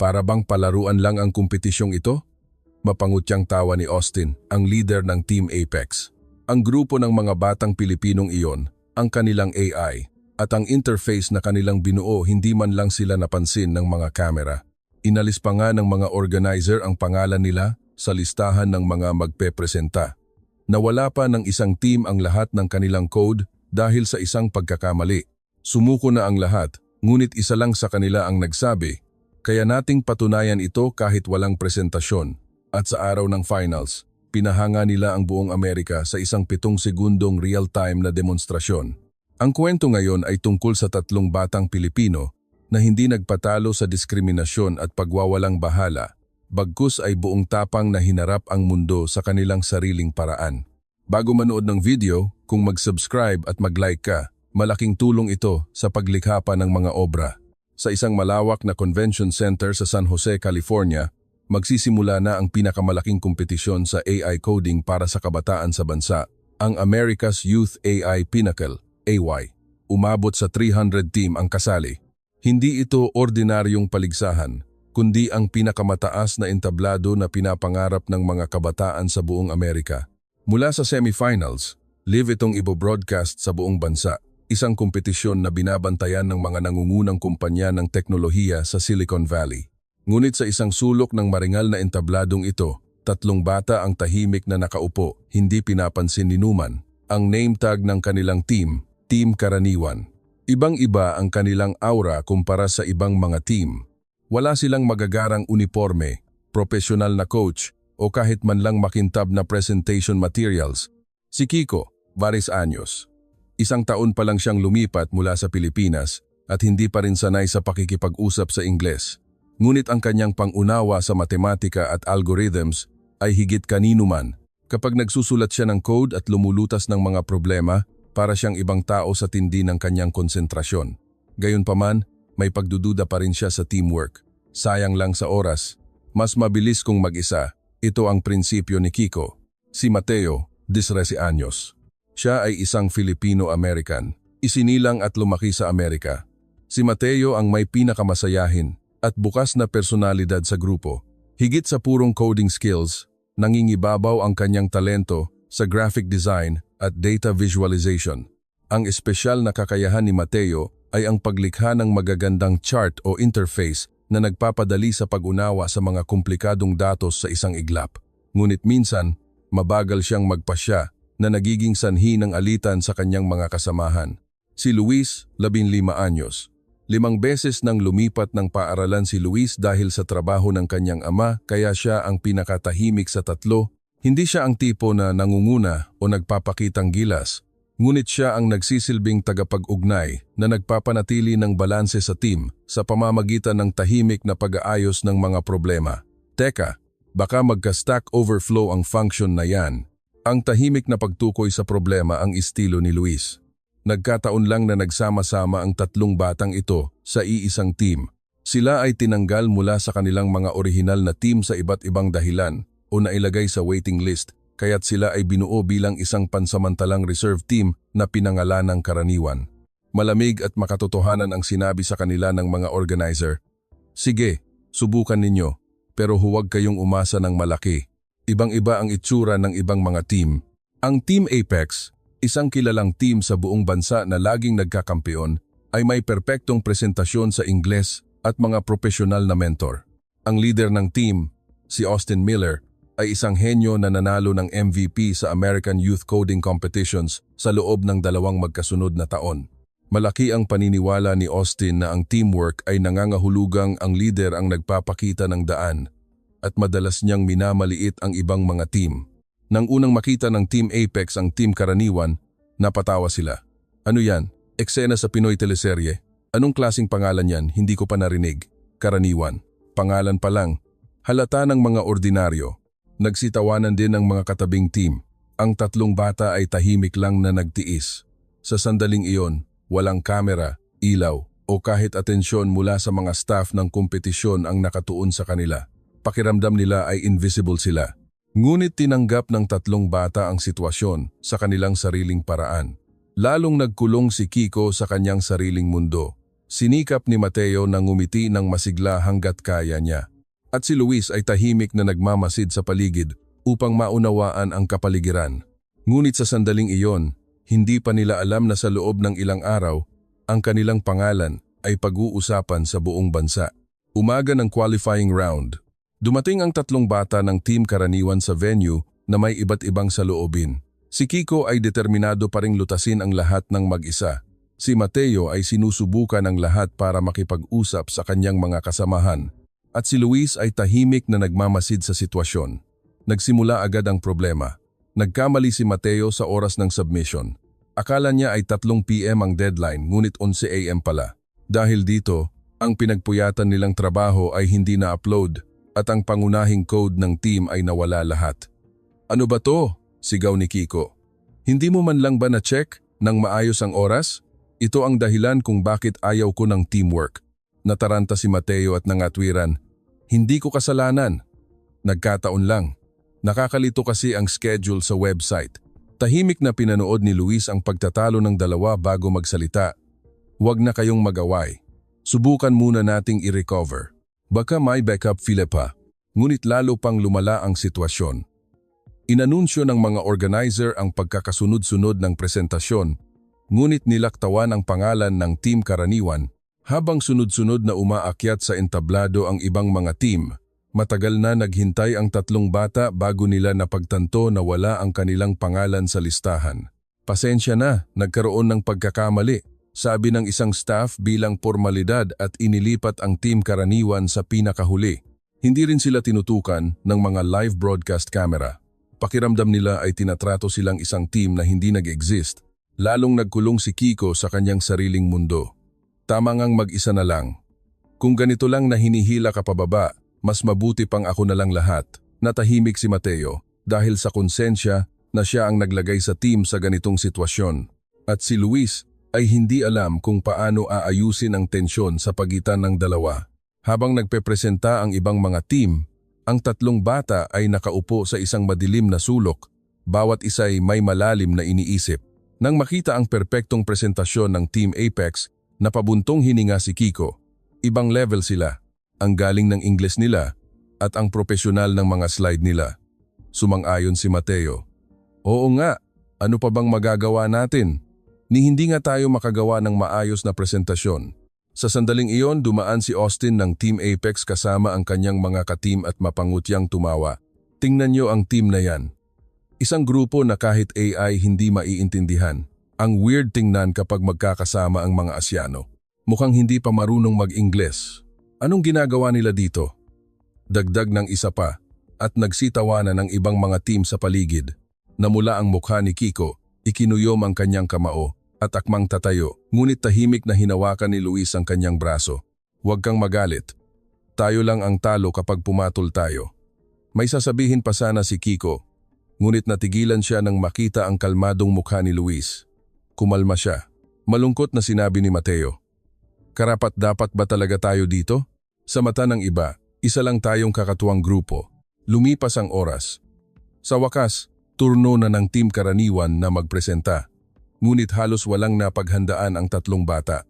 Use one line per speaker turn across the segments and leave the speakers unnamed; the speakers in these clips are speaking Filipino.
Para bang palaruan lang ang kompetisyong ito? Mapangutyang tawa ni Austin, ang leader ng Team Apex. Ang grupo ng mga batang Pilipinong iyon, ang kanilang AI, at ang interface na kanilang binuo hindi man lang sila napansin ng mga kamera. Inalis pa nga ng mga organizer ang pangalan nila sa listahan ng mga magpepresenta. Nawala pa ng isang team ang lahat ng kanilang code dahil sa isang pagkakamali. Sumuko na ang lahat, ngunit isa lang sa kanila ang nagsabi, kaya nating patunayan ito kahit walang presentasyon. At sa araw ng finals, pinahanga nila ang buong Amerika sa isang 7 segundong real-time na demonstrasyon. Ang kwento ngayon ay tungkol sa 3 batang Pilipino na hindi nagpatalo sa diskriminasyon at pagwawalang bahala, bagkus ay buong tapang na hinarap ang mundo sa kanilang sariling paraan. Bago manood ng video, kung mag-subscribe at mag-like ka, malaking tulong ito sa paglikha pa ng mga obra. Sa isang malawak na convention center sa San Jose, California, magsisimula na ang pinakamalaking kompetisyon sa AI coding para sa kabataan sa bansa, ang America's Youth AI Pinnacle, AY. Umabot sa 300 team ang kasali. Hindi ito ordinaryong paligsahan, kundi ang pinakamataas na entablado na pinapangarap ng mga kabataan sa buong Amerika. Mula sa semifinals, live itong ibo-broadcast sa buong bansa, isang kompetisyon na binabantayan ng mga nangungunang kumpanya ng teknolohiya sa Silicon Valley. Ngunit sa isang sulok ng maringal na entabladong ito, 3 bata ang tahimik na nakaupo, hindi pinapansin ni Numan. Ang name tag ng kanilang team, Team Karaniwan. Ibang-iba ang kanilang aura kumpara sa ibang mga team. Wala silang magagarang uniforme, profesional na coach, o kahit man lang makintab na presentation materials. Si Kiko, 20 anyos. 1 taon pa lang siyang lumipat mula sa Pilipinas at hindi pa rin sanay sa pakikipag-usap sa Ingles. Ngunit ang kanyang pangunawa sa matematika at algorithms ay higit kanino man. Kapag nagsusulat siya ng code at lumulutas ng mga problema, para siyang ibang tao sa tindi ng kanyang konsentrasyon. Gayunpaman, may pagdududa pa rin siya sa teamwork. Sayang lang sa oras. Mas mabilis kung mag-isa. Ito ang prinsipyo ni Kiko. Si Mateo, 13 anyos. Siya ay isang Filipino-American. Isinilang at lumaki sa Amerika. Si Mateo ang may pinakamasayahin at bukas na personalidad sa grupo. Higit sa purong coding skills, nangingibabaw ang kanyang talento sa graphic design at data visualization. Ang espesyal na kakayahan ni Mateo ay ang paglikha ng magagandang chart o interface na nagpapadali sa pag-unawa sa mga komplikadong datos sa isang iglap. Ngunit minsan, mabagal siyang magpasya na nagiging sanhi ng alitan sa kanyang mga kasamahan. Si Luis, 15 anyos. 5 beses nang lumipat ng paaralan si Luis dahil sa trabaho ng kanyang ama, kaya siya ang pinakatahimik sa 3. Hindi siya ang tipo na nangunguna o nagpapakitang gilas, ngunit siya ang nagsisilbing tagapag-ugnay na nagpapanatili ng balanse sa team sa pamamagitan ng tahimik na pag-aayos ng mga problema. Teka, baka magka-stack overflow ang function na yan. Ang tahimik na pagtukoy sa problema ang estilo ni Luis. Nagkataon lang na nagsama-sama ang 3 batang ito sa iisang team. Sila ay tinanggal mula sa kanilang mga orihinal na team sa iba't ibang dahilan o nailagay sa waiting list, kaya't sila ay binuo bilang isang pansamantalang reserve team na pinangalanang Karaniwan. Malamig at makatotohanan ang sinabi sa kanila ng mga organizer. Sige, subukan ninyo, pero huwag kayong umasa ng malaki. Ibang-iba ang itsura ng ibang mga team. Ang Team Apex, isang kilalang team sa buong bansa na laging nagkakampiyon, ay may perpektong presentasyon sa Ingles at mga profesional na mentor. Ang leader ng team, si Austin Miller, ay isang henyo na nanalo ng MVP sa American Youth Coding Competitions sa loob ng 2 magkasunod na taon. Malaki ang paniniwala ni Austin na ang teamwork ay nangangahulugang ang leader ang nagpapakita ng daan at madalas niyang minamaliit ang ibang mga team. Nang unang makita ng Team Apex ang Team Karaniwan, napatawa sila. Ano yan? Eksena sa Pinoy teleserye? Anong klaseng pangalan yan? Hindi ko pa narinig. Karaniwan. Pangalan pa lang. Halata ng mga ordinaryo. Nagsitawanan din ng mga katabing team. Ang 3 bata ay tahimik lang na nagtiis. Sa sandaling iyon, walang kamera, ilaw, o kahit atensyon mula sa mga staff ng kompetisyon ang nakatuon sa kanila. Pakiramdam nila ay invisible sila. Ngunit tinanggap ng 3 bata ang sitwasyon sa kanilang sariling paraan. Lalong nagkulong si Kiko sa kanyang sariling mundo. Sinikap ni Mateo na ngumiti ng masigla hanggat kaya niya. At si Luis ay tahimik na nagmamasid sa paligid upang maunawaan ang kapaligiran. Ngunit sa sandaling iyon, hindi pa nila alam na sa loob ng ilang araw, ang kanilang pangalan ay pag-uusapan sa buong bansa. Umaga ng qualifying round. Dumating ang tatlong bata ng Team Karaniwan sa venue na may iba't ibang saloobin. Si Kiko ay determinado pa ring lutasin ang lahat ng mag-isa. Si Mateo ay sinusubukan ang lahat para makipag-usap sa kanyang mga kasamahan. At si Luis ay tahimik na nagmamasid sa sitwasyon. Nagsimula agad ang problema. Nagkamali si Mateo sa oras ng submission. Akala niya ay 3 PM ang deadline ngunit 11 AM pala. Dahil dito, ang pinagpuyatan nilang trabaho ay hindi na-upload at ang pangunahing code ng team ay nawala lahat. "Ano ba to?" sigaw ni Kiko. "Hindi mo man lang ba na-check nang maayos ang oras? Ito ang dahilan kung bakit ayaw ko ng teamwork." Nataranta si Mateo at nangatwiran, "Hindi ko kasalanan. Nagkataon lang. Nakakalito kasi ang schedule sa website." Tahimik na pinanood ni Luis ang pagtatalo ng dalawa bago magsalita. "Huwag na kayong mag-away. Subukan muna nating i-recover. Baka may backup file pa." Ngunit lalo pang lumala ang sitwasyon. Inanunsyo ng mga organizer ang pagkakasunod-sunod ng presentasyon, ngunit nilaktawan ang pangalan ng Team Karaniwan habang sunod-sunod na umaakyat sa entablado ang ibang mga team. Matagal na naghintay ang tatlong bata bago nila napagtanto na wala ang kanilang pangalan sa listahan. "Pasensya na, nagkaroon ng pagkakamali," sabi ng isang staff bilang formalidad at inilipat ang Team Karaniwan sa pinakahuli. Hindi rin sila tinutukan ng mga live broadcast camera. Pakiramdam nila ay tinatrato silang isang team na hindi nag-exist. Lalong nagkulong si Kiko sa kanyang sariling mundo. "Tama ngang mag-isa na lang. Kung ganito lang na hinihila ka pababa, mas mabuti pang ako na lang lahat." Natahimik si Mateo dahil sa konsensya na siya ang naglagay sa team sa ganitong sitwasyon. At si Luis ay hindi alam kung paano aayusin ang tensyon sa pagitan ng dalawa. Habang nagpepresenta ang ibang mga team, ang tatlong bata ay nakaupo sa isang madilim na sulok. Bawat isa ay may malalim na iniisip. Nang makita ang perpektong presentasyon ng Team Apex, napabuntong hininga si Kiko. Ibang level sila, ang galing ng Ingles nila at ang profesional ng mga slide nila. Sumang-ayon si Mateo. "Oo nga, ano pa bang magagawa natin? Ni hindi nga tayo makagawa ng maayos na presentasyon." Sa sandaling iyon, dumaan si Austin ng Team Apex kasama ang kanyang mga ka-team at mapangutyang tumawa. "Tingnan niyo ang team na yan. Isang grupo na kahit AI hindi maiintindihan. Ang weird tingnan kapag magkakasama ang mga Asyano. Mukhang hindi pa marunong mag-Ingles. Anong ginagawa nila dito?" Dagdag ng isa pa at nagsitawanan ng ibang mga team sa paligid. Namula ang mukha ni Kiko, ikinuyom ang kanyang kamao at akmang tatayo, ngunit tahimik na hinawakan ni Luis ang kanyang braso. "Huwag kang magalit. Tayo lang ang talo kapag pumatol tayo." May sasabihin pa sana si Kiko, ngunit natigilan siya nang makita ang kalmadong mukha ni Luis. Kumalma siya. Malungkot na sinabi ni Mateo, "Karapat-dapat ba talaga tayo dito? Sa mata ng iba, isa lang tayong kakatuwang grupo." Lumipas ang oras. Sa wakas, turno na ng Team Karaniwan na magpresenta. Ngunit halos walang napaghandaan ang tatlong bata.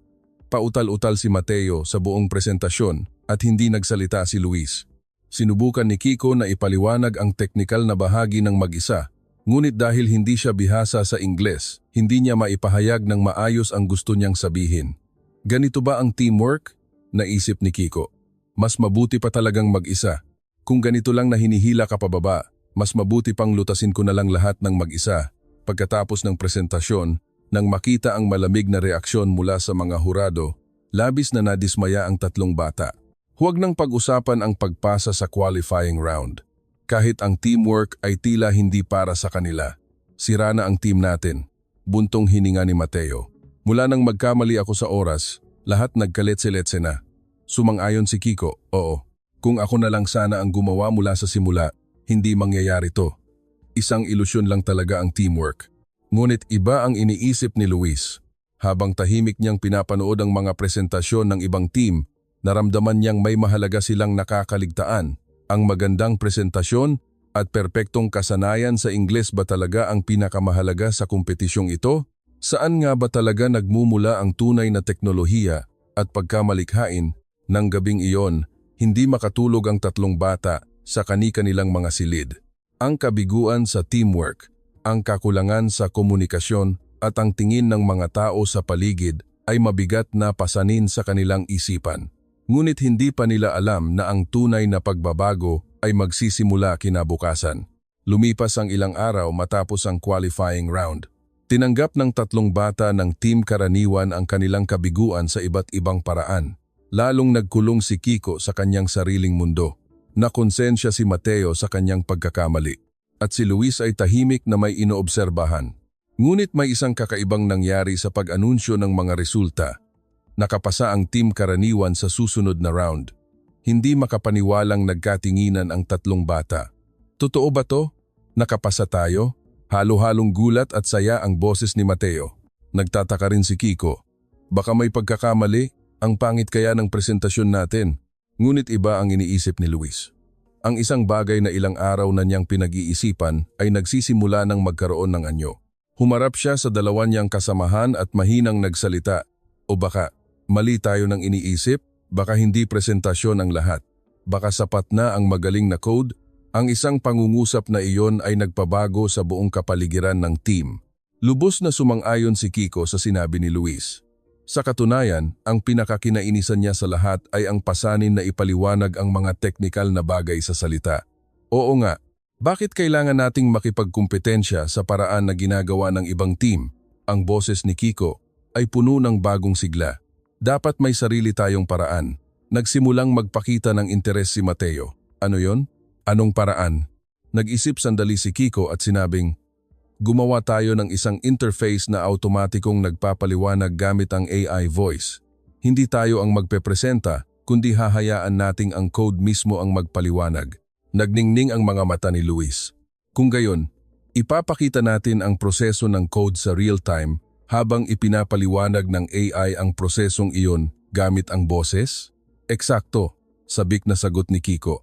Pautal-utal si Mateo sa buong presentasyon at hindi nagsalita si Luis. Sinubukan ni Kiko na ipaliwanag ang teknikal na bahagi ng mag-isa, ngunit dahil hindi siya bihasa sa Ingles, hindi niya maipahayag ng maayos ang gusto niyang sabihin. "Ganito ba ang teamwork?" naisip ni Kiko. "Mas mabuti pa talagang mag-isa. Kung ganito lang na hinihila ka pababa, mas mabuti pang lutasin ko na lang lahat ng mag-isa." Pagkatapos ng presentasyon, nang makita ang malamig na reaksyon mula sa mga hurado, labis na nadismaya ang tatlong bata. Huwag nang pag-usapan ang pagpasa sa qualifying round. Kahit ang teamwork ay tila hindi para sa kanila. "Sira na ang team natin." Buntong hininga ni Mateo. "Mula nang magkamali ako sa oras, lahat nagkaletse-letse na." Sumang-ayon si Kiko, "Oo, kung ako na lang sana ang gumawa mula sa simula, hindi mangyayari to." Isang ilusyon lang talaga ang teamwork. Ngunit iba ang iniisip ni Luis. Habang tahimik niyang pinapanood ang mga presentasyon ng ibang team, naramdaman niyang may mahalaga silang nakakaligtaan. Ang magandang presentasyon at perpektong kasanayan sa Ingles ba talaga ang pinakamahalaga sa kompetisyong ito? Saan nga ba talaga nagmumula ang tunay na teknolohiya at pagkamalikhain. Nang gabing iyon, hindi makatulog ang tatlong bata sa kani-kanilang mga silid. Ang kabiguan sa teamwork, ang kakulangan sa komunikasyon at ang tingin ng mga tao sa paligid ay mabigat na pasanin sa kanilang isipan. Ngunit hindi pa nila alam na ang tunay na pagbabago ay magsisimula kinabukasan. Lumipas ang ilang araw matapos ang qualifying round. Tinanggap ng tatlong bata ng Team Karaniwan ang kanilang kabiguan sa iba't ibang paraan. Lalong nagkulong si Kiko sa kanyang sariling mundo. Nakonsensya si Mateo sa kanyang pagkakamali. At si Luis ay tahimik na may inoobserbahan. Ngunit may isang kakaibang nangyari sa pag-anunsyo ng mga resulta. Nakapasa ang Team Karaniwan sa susunod na round. Hindi makapaniwalang nagkatinginan ang tatlong bata. Totoo ba to? Nakapasa tayo? Halo-halong gulat at saya ang boses ni Mateo. Nagtataka rin si Kiko. Baka may pagkakamali, ang pangit kaya ng presentasyon natin. Ngunit iba ang iniisip ni Luis. Ang isang bagay na ilang araw na niyang pinag-iisipan ay nagsisimula ng magkaroon ng anyo. Humarap siya sa dalawa niyang kasamahan at mahinang nagsalita. O baka, mali tayo ng iniisip? Baka hindi presentasyon ang lahat. Baka sapat na ang magaling na code? Ang isang pangungusap na iyon ay nagpabago sa buong kapaligiran ng team. Lubos na sumang-ayon si Kiko sa sinabi ni Luis. Sa katunayan, ang pinakakinainisan niya sa lahat ay ang pasanin na ipaliwanag ang mga teknikal na bagay sa salita. Oo nga, bakit kailangan nating makipagkumpetensya sa paraan na ginagawa ng ibang team? Ang boses ni Kiko ay puno ng bagong sigla. Dapat may sarili tayong paraan. Nagsimulang magpakita ng interes si Mateo. Ano yon? Anong paraan? Nag-isip sandali si Kiko at sinabing, gumawa tayo ng isang interface na automatikong nagpapaliwanag gamit ang AI voice. Hindi tayo ang magpepresenta, kundi hahayaan nating ang code mismo ang magpaliwanag. Nagningning ang mga mata ni Luis. Kung gayon, ipapakita natin ang proseso ng code sa real-time habang ipinapaliwanag ng AI ang prosesong iyon gamit ang boses? Eksakto, sabik na sagot ni Kiko.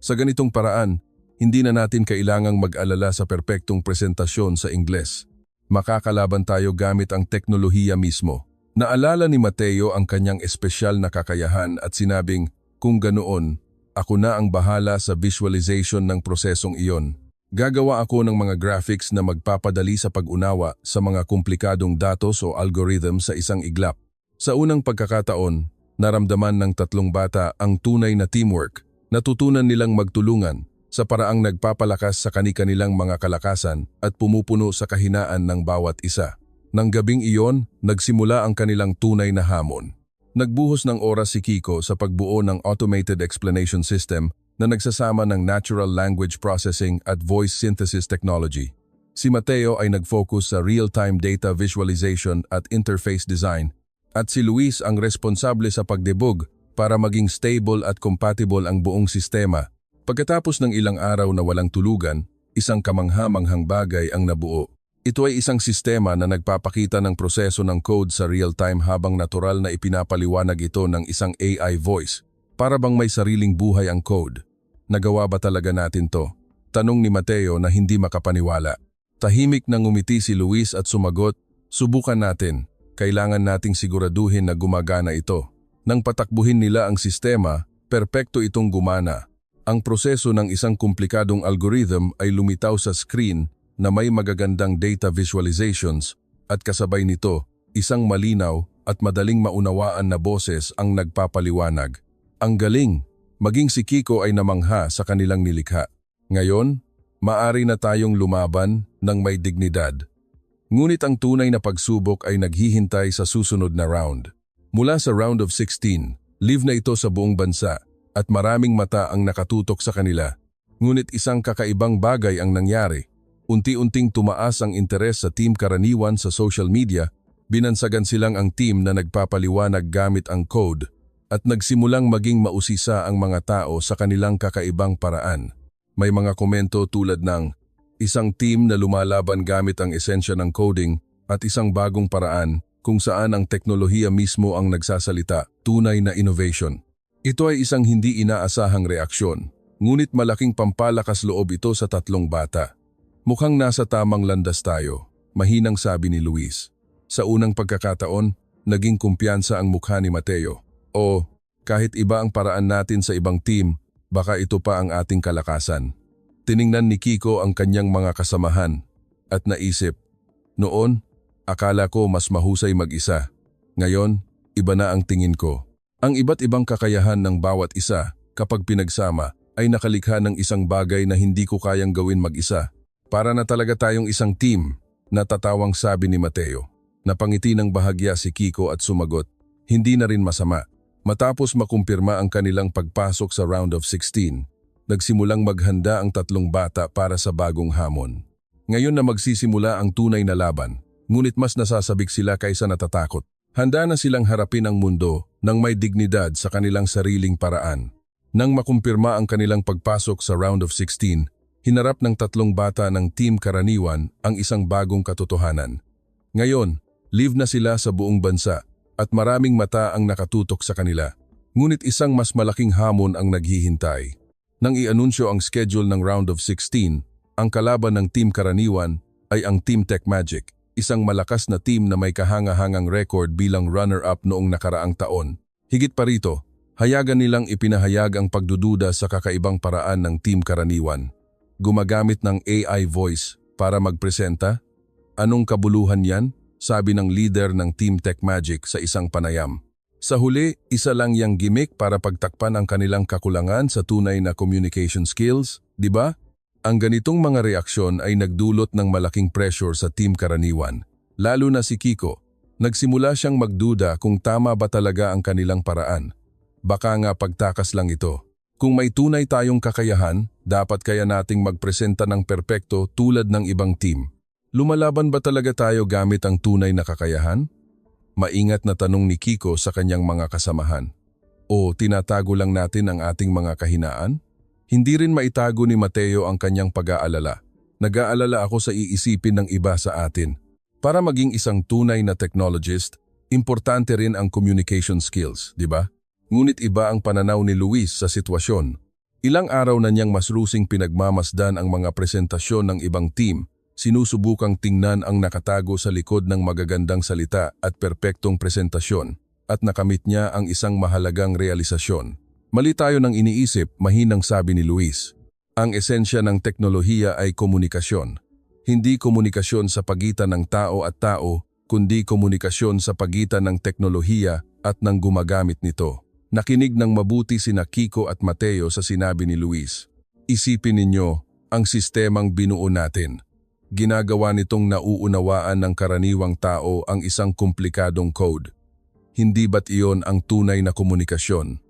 Sa ganitong paraan, hindi na natin kailangang mag-alala sa perpektong presentasyon sa Ingles. Makakalaban tayo gamit ang teknolohiya mismo. Naalala ni Mateo ang kanyang espesyal na kakayahan at sinabing, kung ganoon, ako na ang bahala sa visualization ng prosesong iyon. Gagawa ako ng mga graphics na magpapadali sa pag-unawa sa mga komplikadong datos o algorithm sa isang iglap. Sa unang pagkakataon, naramdaman ng tatlong bata ang tunay na teamwork. Natutunan nilang magtulungan sa paraang nagpapalakas sa kani-kanilang mga kalakasan at pumupuno sa kahinaan ng bawat isa. Nang gabing iyon, nagsimula ang kanilang tunay na hamon. Nagbuhos ng oras si Kiko sa pagbuo ng automated explanation system na nagsasama ng natural language processing at voice synthesis technology. Si Mateo ay nag-focus sa real-time data visualization at interface design, at si Luis ang responsable sa pagdebug para maging stable at compatible ang buong sistema. Pagkatapos ng ilang araw na walang tulugan, isang kamangha-manghang bagay ang nabuo. Ito ay isang sistema na nagpapakita ng proseso ng code sa real-time habang natural na ipinapaliwanag ito ng isang AI voice. Para bang may sariling buhay ang code. Nagawa ba talaga natin to? Tanong ni Mateo na hindi makapaniwala. Tahimik na ngumiti si Luis at sumagot, subukan natin. Kailangan nating siguraduhin na gumagana ito. Nang patakbuhin nila ang sistema, perpekto itong gumana. Ang proseso ng isang komplikadong algorithm ay lumitaw sa screen na may magagandang data visualizations at kasabay nito, isang malinaw at madaling maunawaan na boses ang nagpapaliwanag. Ang galing! Maging si Kiko ay namangha sa kanilang nilikha. Ngayon, maari na tayong lumaban ng may dignidad. Ngunit ang tunay na pagsubok ay naghihintay sa susunod na round. Mula sa round of 16, live na ito sa buong bansa at maraming mata ang nakatutok sa kanila. Ngunit isang kakaibang bagay ang nangyari. Unti-unting tumaas ang interes sa Team Karaniwan sa social media, binansagan silang ang team na nagpapaliwanag gamit ang code at nagsimulang maging mausisa ang mga tao sa kanilang kakaibang paraan. May mga komento tulad ng isang team na lumalaban gamit ang esensya ng coding at isang bagong paraan kung saan ang teknolohiya mismo ang nagsasalita, tunay na innovation. Ito ay isang hindi inaasahang reaksyon, ngunit malaking pampalakas loob ito sa tatlong bata. Mukhang nasa tamang landas tayo, mahinang sabi ni Luis. Sa unang pagkakataon, naging kumpiyansa ang mukha ni Mateo. O, kahit iba ang paraan natin sa ibang team, baka ito pa ang ating kalakasan. Tiningnan ni Kiko ang kanyang mga kasamahan at naisip, noon, akala ko mas mahusay mag-isa. Ngayon, iba na ang tingin ko. Ang iba't ibang kakayahan ng bawat isa kapag pinagsama ay nakalikha ng isang bagay na hindi ko kayang gawin mag-isa. Para na talaga tayong isang team, natatawang sabi ni Mateo. Napangiti ng bahagya si Kiko at sumagot, hindi na rin masama. Matapos makumpirma ang kanilang pagpasok sa round of 16, nagsimulang maghanda ang tatlong bata para sa bagong hamon. Ngayon na magsisimula ang tunay na laban, ngunit mas nasasabik sila kaysa natatakot. Handa na silang harapin ang mundo ng may dignidad sa kanilang sariling paraan. Nang makumpirma ang kanilang pagpasok sa round of 16, hinarap ng tatlong bata ng Team Karaniwan ang isang bagong katotohanan. Ngayon, live na sila sa buong bansa at maraming mata ang nakatutok sa kanila. Ngunit isang mas malaking hamon ang naghihintay. Nang i-anunsyo ang schedule ng round of 16, ang kalaban ng Team Karaniwan ay ang Team Tech Magic, isang malakas na team na may kahanga-hangang record bilang runner-up noong nakaraang taon. Higit pa rito, hayagan nilang ipinahayag ang pagdududa sa kakaibang paraan ng Team Karaniwan. Gumagamit ng AI voice para magpresenta? Anong kabuluhan yan? Sabi ng leader ng Team Tech Magic sa isang panayam. Sa huli, isa lang yang gimmick para pagtakpan ang kanilang kakulangan sa tunay na communication skills, di ba? Ang ganitong mga reaksyon ay nagdulot ng malaking pressure sa Team Karaniwan, lalo na si Kiko. Nagsimula siyang magduda kung tama ba talaga ang kanilang paraan. Baka nga pagtakas lang ito. Kung may tunay tayong kakayahan, dapat kaya nating magpresenta ng perpekto tulad ng ibang team. Lumalaban ba talaga tayo gamit ang tunay na kakayahan? Maingat na tanong ni Kiko sa kanyang mga kasamahan. O tinatago lang natin ang ating mga kahinaan? Hindi rin maitago ni Mateo ang kanyang pag-aalala. Nag-aalala ako sa iisipin ng iba sa atin. Para maging isang tunay na technologist, importante rin ang communication skills, di ba? Ngunit iba ang pananaw ni Luis sa sitwasyon. Ilang araw na niyang masrusing pinagmamasdan ang mga presentasyon ng ibang team. Sinusubukang tingnan ang nakatago sa likod ng magagandang salita at perpektong presentasyon at nakamit niya ang isang mahalagang realisasyon. Mali tayo nang iniisip, mahinang sabi ni Luis. Ang esensya ng teknolohiya ay komunikasyon. Hindi komunikasyon sa pagitan ng tao at tao, kundi komunikasyon sa pagitan ng teknolohiya at ng gumagamit nito. Nakinig ng mabuti sina Kiko at Mateo sa sinabi ni Luis. Isipin ninyo ang sistemang binuo natin. Ginagawa nitong nauunawaan ng karaniwang tao ang isang komplikadong code. Hindi ba't iyon ang tunay na komunikasyon?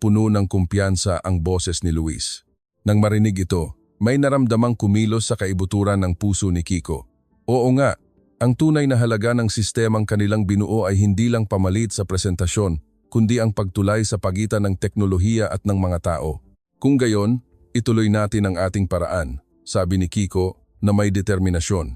Puno ng kumpiyansa ang boses ni Luis. Nang marinig ito, may naramdamang kumilos sa kaibuturan ng puso ni Kiko. Oo nga, ang tunay na halaga ng sistemang kanilang binuo ay hindi lang pamalit sa presentasyon, kundi ang pagtulay sa pagitan ng teknolohiya at ng mga tao. Kung gayon, ituloy natin ang ating paraan, sabi ni Kiko, na may determinasyon.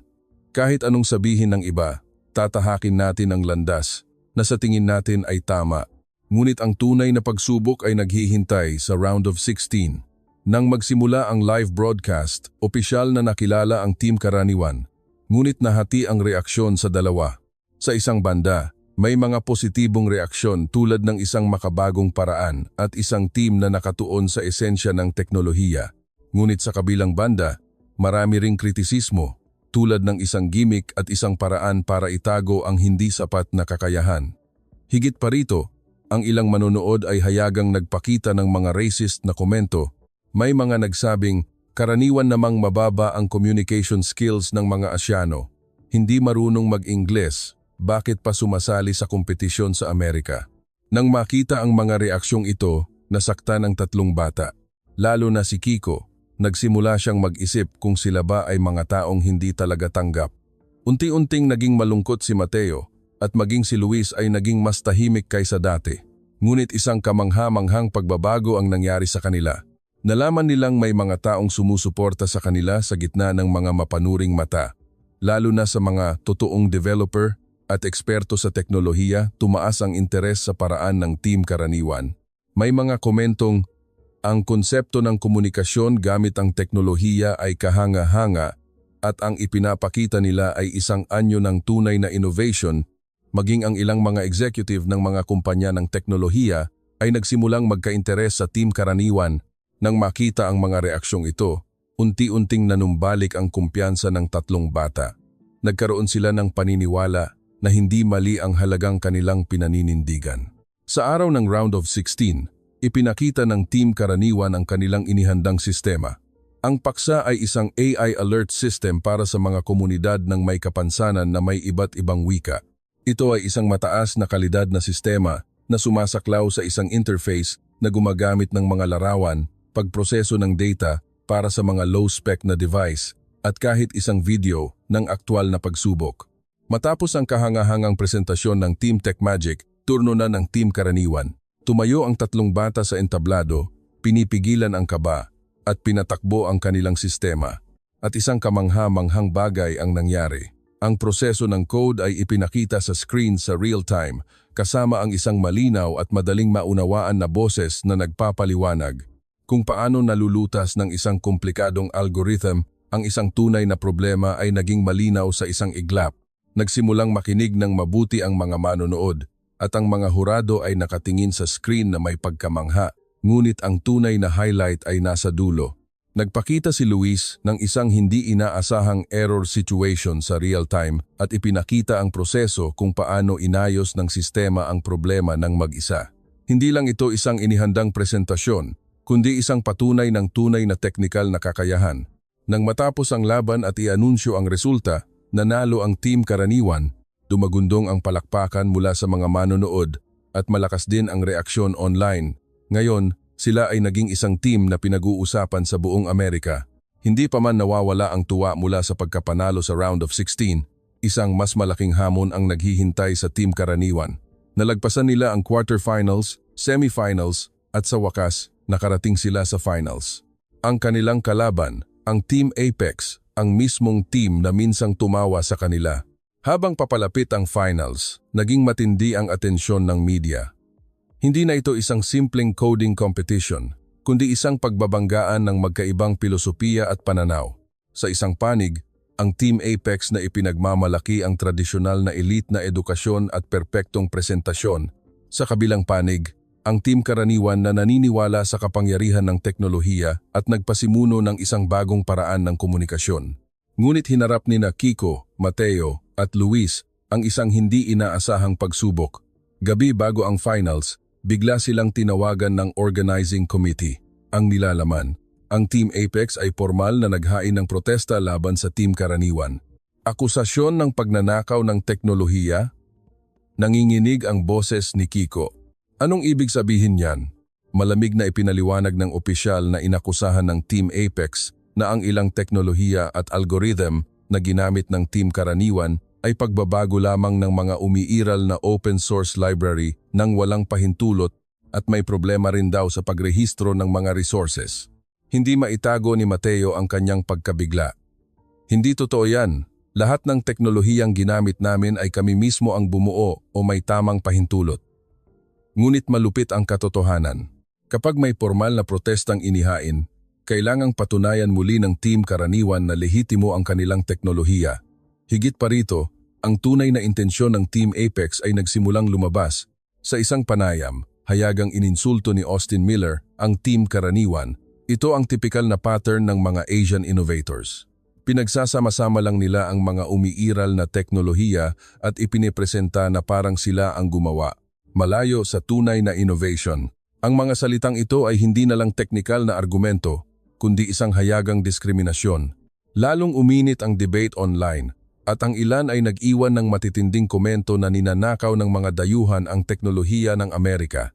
Kahit anong sabihin ng iba, tatahakin natin ang landas na sa tingin natin ay tama. Ngunit ang tunay na pagsubok ay naghihintay sa round of 16. Nang magsimula ang live broadcast, opisyal na nakilala ang Team Karaniwan. Ngunit nahati ang reaksyon sa dalawa. Sa isang banda, may mga positibong reaksyon tulad ng isang makabagong paraan at isang team na nakatuon sa esensya ng teknolohiya. Ngunit sa kabilang banda, marami ring kritisismo, tulad ng isang gimmick at isang paraan para itago ang hindi sapat na kakayahan. Higit pa rito, ang ilang manonood ay hayagang nagpakita ng mga racist na komento. May mga nagsabing, karaniwan namang mababa ang communication skills ng mga Asyano. Hindi marunong mag-Ingles, bakit pa sumasali sa kompetisyon sa Amerika? Nang makita ang mga reaksyong ito, nasaktan ang tatlong bata. Lalo na si Kiko. Nagsimula siyang mag-isip kung sila ba ay mga taong hindi talaga tanggap. Unti-unting naging malungkot si Mateo at maging si Luis ay naging mas tahimik kaysa dati. Ngunit isang kamangha-manghang pagbabago ang nangyari sa kanila. Nalaman nilang may mga taong sumusuporta sa kanila sa gitna ng mga mapanuring mata. Lalo na sa mga totoong developer at eksperto sa teknolohiya, tumaas ang interes sa paraan ng Team Karaniwan. May mga komentong, ang konsepto ng komunikasyon gamit ang teknolohiya ay kahanga-hanga at ang ipinapakita nila ay isang anyo ng tunay na innovation. maging ang ilang mga executive ng mga kumpanya ng teknolohiya ay nagsimulang magka-interes sa Team Karaniwan. Nang makita ang mga reaksyong ito, unti-unting nanumbalik ang kumpiyansa ng tatlong bata. Nagkaroon sila ng paniniwala na hindi mali ang halagang kanilang pinaninindigan. Sa araw ng Round of 16, ipinakita ng Team Karaniwan ang kanilang inihandang sistema. Ang paksa ay isang AI alert system para sa mga komunidad ng may kapansanan na may iba't ibang wika. Ito ay isang mataas na kalidad na sistema na sumasaklaw sa isang interface na gumagamit ng mga larawan, pagproseso ng data para sa mga low-spec na device at kahit isang video ng aktwal na pagsubok. Matapos ang kahangahangang presentasyon ng Team TechMagic, turno na ng Team Karaniwan. Tumayo ang tatlong bata sa entablado, pinipigilan ang kaba, at pinatakbo ang kanilang sistema. At isang kamangha-manghang bagay ang nangyari. Ang proseso ng code ay ipinakita sa screen sa real-time, kasama ang isang malinaw at madaling maunawaan na boses na nagpapaliwanag kung paano nalulutas ng isang komplikadong algorithm ang isang tunay na problema ay naging malinaw sa isang iglap. Nagsimulang makinig ng mabuti ang mga manonood at ang mga hurado ay nakatingin sa screen na may pagkamangha, ngunit ang tunay na highlight ay nasa dulo. Nagpakita si Luis ng isang hindi inaasahang error situation sa real-time at ipinakita ang proseso kung paano inayos ng sistema ang problema ng mag-isa. Hindi lang ito isang inihandang presentasyon, kundi isang patunay ng tunay na teknikal na kakayahan. Nang matapos ang laban at ianunsyo ang resulta, nanalo ang Team Karaniwan. Dumagundong ang palakpakan mula sa mga manonood at malakas din ang reaksyon online. Ngayon, sila ay naging isang team na pinag-uusapan sa buong Amerika. Hindi pa man nawawala ang tuwa mula sa pagkapanalo sa Round of 16, isang mas malaking hamon ang naghihintay sa Team Karaniwan. Nalagpasan nila ang quarterfinals, semifinals at sa wakas, nakarating sila sa finals. Ang kanilang kalaban, ang Team Apex, ang mismong team na minsang tumawa sa kanila. Habang papalapit ang finals, naging matindi ang atensyon ng media. Hindi na ito isang simpleng coding competition, kundi isang pagbabanggaan ng magkaibang pilosopiya at pananaw. Sa isang panig, ang Team Apex na ipinagmamalaki ang tradisyonal na elite na edukasyon at perpektong presentasyon. Sa kabilang panig, ang Team Karaniwan na naniniwala sa kapangyarihan ng teknolohiya at nagpasimuno ng isang bagong paraan ng komunikasyon. Ngunit hinarap ni Kiko, Mateo at Luis ang isang hindi inaasahang pagsubok. Gabi bago ang finals, bigla silang tinawagan ng organizing committee. Ang nilalaman, ang Team Apex ay formal na naghain ng protesta laban sa Team Karaniwan. Akusasyon ng pagnanakaw ng teknolohiya? Nanginginig ang boses ni Kiko. Anong ibig sabihin yan? Malamig na ipinaliwanag ng opisyal na inakusahan ng Team Apex na ang ilang teknolohiya at algorithm na ginamit ng Team Karaniwan ay pagbabago lamang ng mga umiiral na open source library nang walang pahintulot at may problema rin daw sa pagrehistro ng mga resources. Hindi maitago ni Mateo ang kanyang pagkabigla. Hindi totoo yan. Lahat ng teknolohiyang ginamit namin ay kami mismo ang bumuo o may tamang pahintulot. Ngunit malupit ang katotohanan. Kapag may formal na protestang inihain, kailangang patunayan muli ng Team Karaniwan na lehitimo ang kanilang teknolohiya. Higit pa rito, ang tunay na intensyon ng Team Apex ay nagsimulang lumabas. Sa isang panayam, hayagang ininsulto ni Austin Miller ang Team Karaniwan. Ito ang tipikal na pattern ng mga Asian innovators. Pinagsasama-sama lang nila ang mga umiiral na teknolohiya at ipinipresenta na parang sila ang gumawa. Malayo sa tunay na innovation. Ang mga salitang ito ay hindi na lang teknikal na argumento, kundi isang hayagang diskriminasyon. Lalong uminit ang debate online at ang ilan ay nag-iwan ng matitinding komento na ninanakaw ng mga dayuhan ang teknolohiya ng Amerika.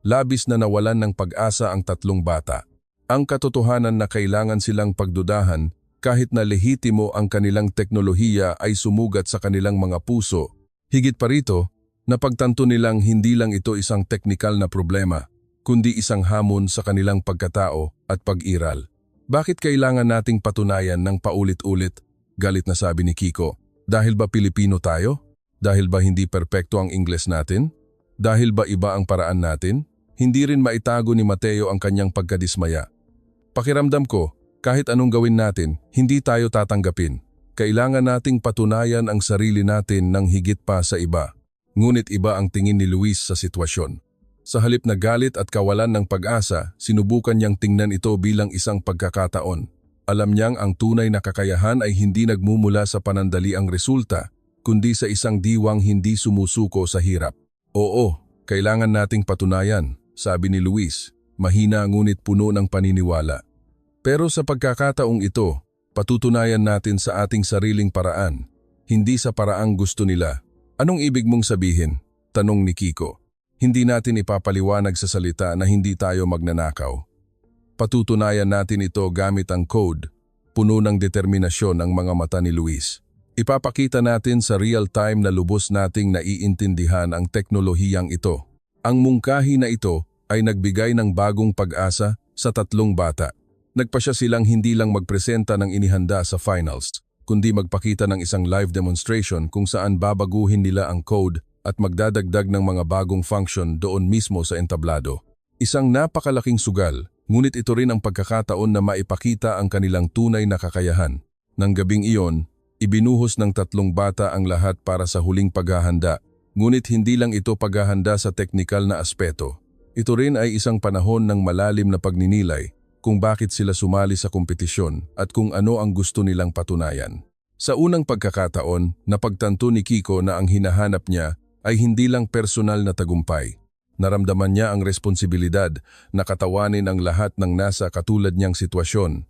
Labis na nawalan ng pag-asa ang tatlong bata. Ang katotohanan na kailangan silang pagdudahan kahit na lehitimo ang kanilang teknolohiya ay sumugat sa kanilang mga puso. Higit pa rito, napagtanto nilang hindi lang ito isang teknikal na problema, kundi isang hamon sa kanilang pagkatao at pag-iral. Bakit kailangan nating patunayan ng paulit-ulit? Galit na sabi ni Kiko. Dahil ba Pilipino tayo? Dahil ba hindi perpekto ang Ingles natin? Dahil ba iba ang paraan natin? Hindi rin maitago ni Mateo ang kanyang pagkadismaya. Pakiramdam ko, kahit anong gawin natin, hindi tayo tatanggapin. Kailangan nating patunayan ang sarili natin ng higit pa sa iba. Ngunit iba ang tingin ni Luis sa sitwasyon. Sa halip na galit at kawalan ng pag-asa, sinubukan niyang tingnan ito bilang isang pagkakataon. Alam niyang ang tunay na kakayahan ay hindi nagmumula sa panandaliang resulta, kundi sa isang diwang hindi sumusuko sa hirap. Oo, kailangan nating patunayan, sabi ni Luis, mahina ngunit puno ng paniniwala. Pero sa pagkakataong ito, patutunayan natin sa ating sariling paraan, hindi sa paraang gusto nila. Anong ibig mong sabihin? Tanong ni Kiko. Hindi natin ipapaliwanag sa salita na hindi tayo magnanakaw. Patutunayan natin ito gamit ang code, puno ng determinasyon ang mga mata ni Luis. Ipapakita natin sa real-time na lubos nating naiintindihan ang teknolohiyang ito. Ang mungkahi na ito ay nagbigay ng bagong pag-asa sa 3 bata. Nagpasya silang hindi lang magpresenta ng inihanda sa finals, kundi magpakita ng isang live demonstration kung saan babaguhin nila ang code at magdadagdag ng mga bagong function doon mismo sa entablado. Isang napakalaking sugal, ngunit ito rin ang pagkakataon na maipakita ang kanilang tunay na kakayahan. Nang gabing iyon, ibinuhos ng 3 bata ang lahat para sa huling paghahanda, ngunit hindi lang ito paghahanda sa teknikal na aspeto. Ito rin ay isang panahon ng malalim na pagninilay kung bakit sila sumali sa kompetisyon at kung ano ang gusto nilang patunayan. Sa unang pagkakataon, napagtanto ni Kiko na ang hinahanap niya ay hindi lang personal na tagumpay. Naramdaman niya ang responsibilidad na katawanin ang lahat ng nasa katulad niyang sitwasyon.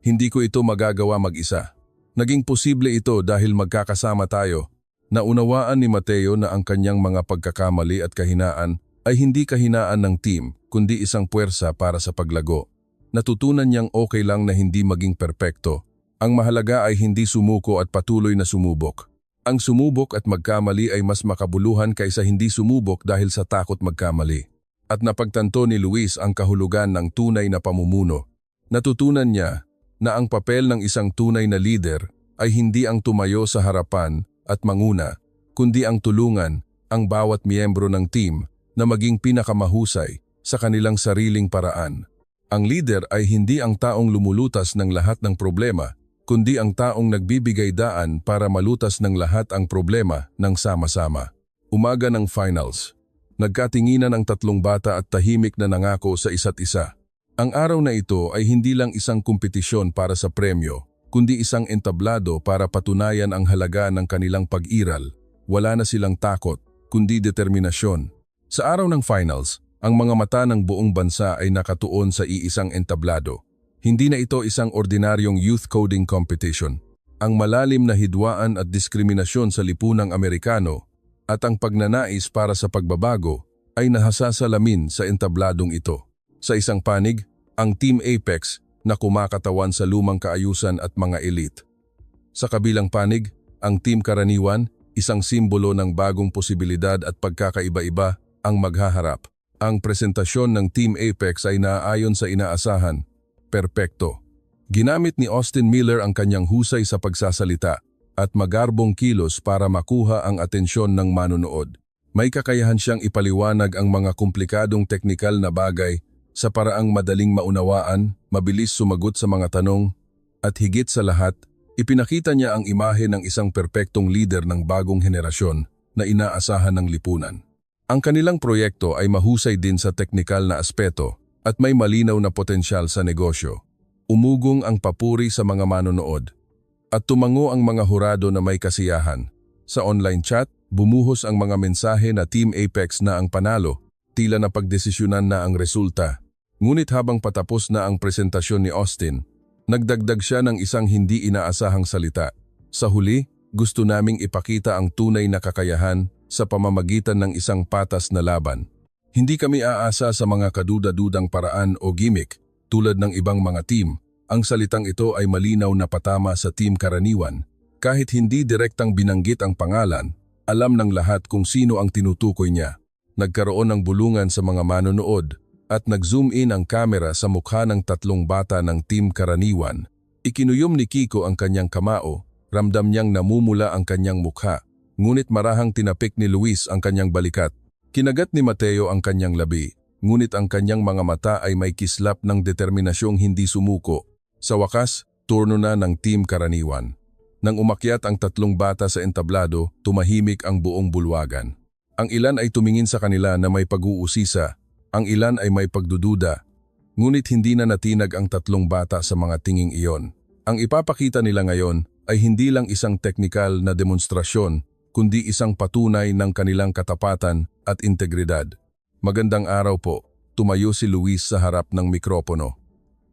Hindi ko ito magagawa mag-isa. Naging posible ito dahil magkakasama tayo. Naunawaan ni Mateo na ang kanyang mga pagkakamali at kahinaan ay hindi kahinaan ng team, kundi isang puwersa para sa paglago. Natutunan niyang okay lang na hindi maging perpekto. Ang mahalaga ay hindi sumuko at patuloy na sumubok. Ang sumubok at magkamali ay mas makabuluhan kaysa hindi sumubok dahil sa takot magkamali. At napagtanto ni Luis ang kahulugan ng tunay na pamumuno. Natutunan niya na ang papel ng isang tunay na leader ay hindi ang tumayo sa harapan at manguna, kundi ang tulungan ang bawat miyembro ng team na maging pinakamahusay sa kanilang sariling paraan. Ang leader ay hindi ang taong lumulutas ng lahat ng problema, kundi ang taong nagbibigay daan para malutas ng lahat ang problema ng sama-sama. Umaga ng finals. Nagkatinginan ang 3 bata at tahimik na nangako sa isa't isa. Ang araw na ito ay hindi lang isang kompetisyon para sa premyo, kundi isang entablado para patunayan ang halaga ng kanilang pag-iral. Wala na silang takot, kundi determinasyon. Sa araw ng finals, ang mga mata ng buong bansa ay nakatuon sa iisang entablado. Hindi na ito isang ordinaryong youth coding competition. Ang malalim na hidwaan at diskriminasyon sa lipunang Amerikano at ang pagnanais para sa pagbabago ay nahasasalamin sa entabladong ito. Sa isang panig, ang Team Apex na kumakatawan sa lumang kaayusan at mga elite. Sa kabilang panig, ang Team Karaniwan, isang simbolo ng bagong posibilidad at pagkakaiba-iba ang maghaharap. Ang presentasyon ng Team Apex ay naaayon sa inaasahan, perpekto. Ginamit ni Austin Miller ang kanyang husay sa pagsasalita at magarbong kilos para makuha ang atensyon ng manonood. May kakayahan siyang ipaliwanag ang mga komplikadong teknikal na bagay sa paraang madaling maunawaan, mabilis sumagot sa mga tanong, at higit sa lahat, ipinakita niya ang imahe ng isang perpektong leader ng bagong henerasyon na inaasahan ng lipunan. Ang kanilang proyekto ay mahusay din sa teknikal na aspeto at may malinaw na potensyal sa negosyo. Umugong ang papuri sa mga manonood at tumango ang mga hurado na may kasiyahan. Sa online chat, bumuhos ang mga mensahe na Team Apex na ang panalo, tila na pagdesisyonan na ang resulta. Ngunit habang patapos na ang presentasyon ni Austin, nagdagdag siya ng isang hindi inaasahang salita. Sa huli, gusto naming ipakita ang tunay na kakayahan sa pamamagitan ng isang patas na laban. Hindi kami aasa sa mga kaduda-dudang paraan o gimmick tulad ng ibang mga team. Ang salitang ito ay malinaw na patama sa Team Karaniwan. Kahit hindi direktang binanggit ang pangalan, alam ng lahat kung sino ang tinutukoy niya. Nagkaroon ng bulungan sa mga manonood at nag-zoom in ang kamera sa mukha ng 3 bata ng Team Karaniwan. Ikinuyom ni Kiko ang kanyang kamao, ramdam niyang namumula ang kanyang mukha. Ngunit marahang tinapik ni Luis ang kanyang balikat. Kinagat ni Mateo ang kanyang labi, ngunit ang kanyang mga mata ay may kislap ng determinasyong hindi sumuko. Sa wakas, turno na ng Team Karaniwan. Nang umakyat ang 3 bata sa entablado, tumahimik ang buong bulwagan. Ang ilan ay tumingin sa kanila na may pag-uusisa, ang ilan ay may pagdududa, ngunit hindi na natinag ang tatlong bata sa mga tinging iyon. Ang ipapakita nila ngayon ay hindi lang isang teknikal na demonstrasyon, kundi isang patunay ng kanilang katapatan at integridad. Magandang araw po, tumayo si Luis sa harap ng mikropono.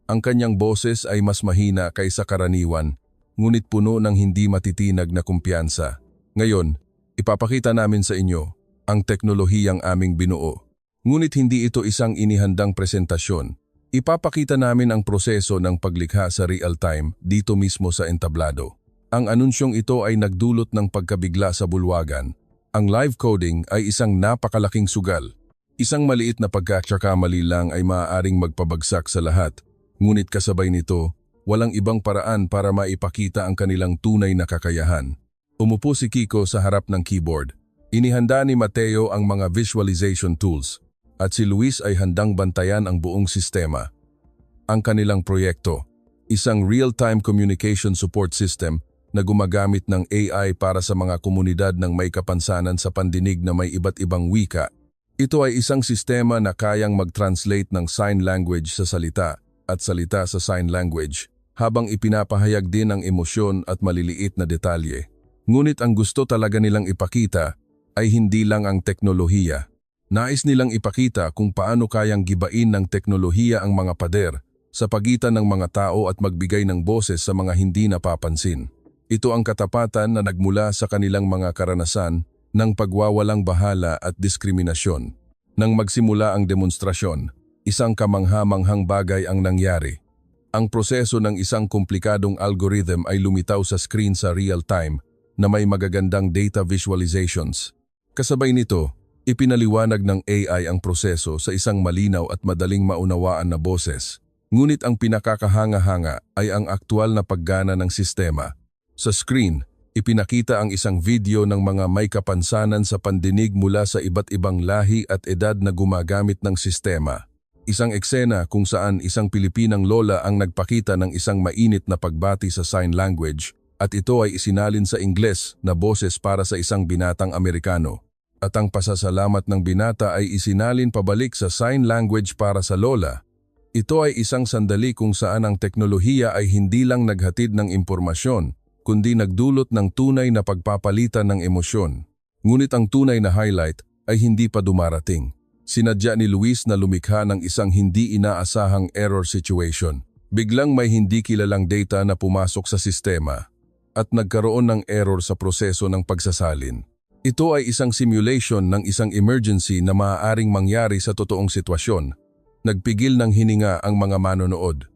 Ang kanyang boses ay mas mahina kaysa karaniwan, ngunit puno ng hindi matitinag na kumpiyansa. Ngayon, ipapakita namin sa inyo ang teknolohiyang aming binuo. Ngunit hindi ito isang inihandang presentasyon. Ipapakita namin ang proseso ng paglikha sa real-time dito mismo sa entablado. Ang anunsyong ito ay nagdulot ng pagkabigla sa bulwagan. Ang live coding ay isang napakalaking sugal. Isang maliit na pagkakamali lang ay maaaring magpabagsak sa lahat. Ngunit kasabay nito, walang ibang paraan para maipakita ang kanilang tunay na kakayahan. Umupo si Kiko sa harap ng keyboard. Inihanda ni Mateo ang mga visualization tools. At si Luis ay handang bantayan ang buong sistema. Ang kanilang proyekto, isang real-time communication support system na gumagamit ng AI para sa mga komunidad ng may kapansanan sa pandinig na may iba't ibang wika. Ito ay isang sistema na kayang mag-translate ng sign language sa salita at salita sa sign language, habang ipinapahayag din ang emosyon at maliliit na detalye. Ngunit ang gusto talaga nilang ipakita ay hindi lang ang teknolohiya. Nais nilang ipakita kung paano kayang gibain ng teknolohiya ang mga pader sa pagitan ng mga tao at magbigay ng boses sa mga hindi napapansin. Ito ang katapatan na nagmula sa kanilang mga karanasan ng pagwawalang bahala at diskriminasyon. Nang magsimula ang demonstrasyon, isang kamangha-manghang bagay ang nangyari. Ang proseso ng isang komplikadong algorithm ay lumitaw sa screen sa real time na may magagandang data visualizations. Kasabay nito, ipinaliwanag ng AI ang proseso sa isang malinaw at madaling maunawaan na boses. Ngunit ang pinakakahanga-hanga ay ang aktwal na paggana ng sistema. Sa screen, ipinakita ang isang video ng mga may kapansanan sa pandinig mula sa iba't ibang lahi at edad na gumagamit ng sistema. Isang eksena kung saan isang Pilipinang lola ang nagpakita ng isang mainit na pagbati sa sign language at ito ay isinalin sa Ingles na boses para sa isang binatang Amerikano. At ang pasasalamat ng binata ay isinalin pabalik sa sign language para sa lola. Ito ay isang sandali kung saan ang teknolohiya ay hindi lang naghatid ng impormasyon, kundi nagdulot ng tunay na pagpapalitan ng emosyon. Ngunit ang tunay na highlight ay hindi pa dumarating. Sinadya ni Luis na lumikha ng isang hindi inaasahang error situation. Biglang may hindi kilalang data na pumasok sa sistema at nagkaroon ng error sa proseso ng pagsasalin. Ito ay isang simulation ng isang emergency na maaaring mangyari sa totoong sitwasyon. Nagpigil ng hininga ang mga manonood.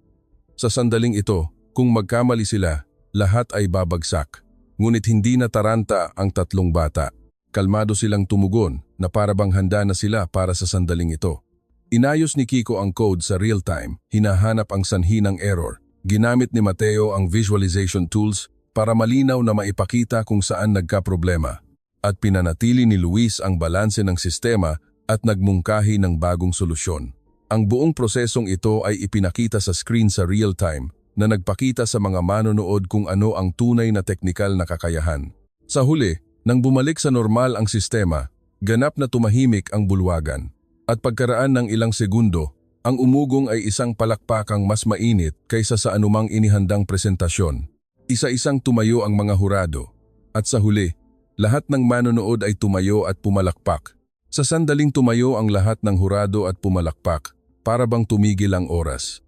Sa sandaling ito, kung magkamali sila, lahat ay babagsak. Ngunit hindi nataranta ang tatlong bata. Kalmado silang tumugon na parabang handa na sila para sa sandaling ito. Inayos ni Kiko ang code sa real time, hinahanap ang sanhi ng error. Ginamit ni Mateo ang visualization tools para malinaw na maipakita kung saan nagkaproblema. At pinanatili ni Luis ang balanse ng sistema at nagmungkahi ng bagong solusyon. Ang buong prosesong ito ay ipinakita sa screen sa real time na nagpakita sa mga manonood kung ano ang tunay na teknikal na kakayahan. Sa huli, nang bumalik sa normal ang sistema, ganap na tumahimik ang bulwagan. At pagkaraan ng ilang segundo, ang umugong ay isang palakpakang mas mainit kaysa sa anumang inihandang presentasyon. Isa-isang tumayo ang mga hurado. At sa huli, lahat ng manonood ay tumayo at pumalakpak. Sa sandaling tumayo ang lahat ng hurado at pumalakpak, para bang tumigil ang oras.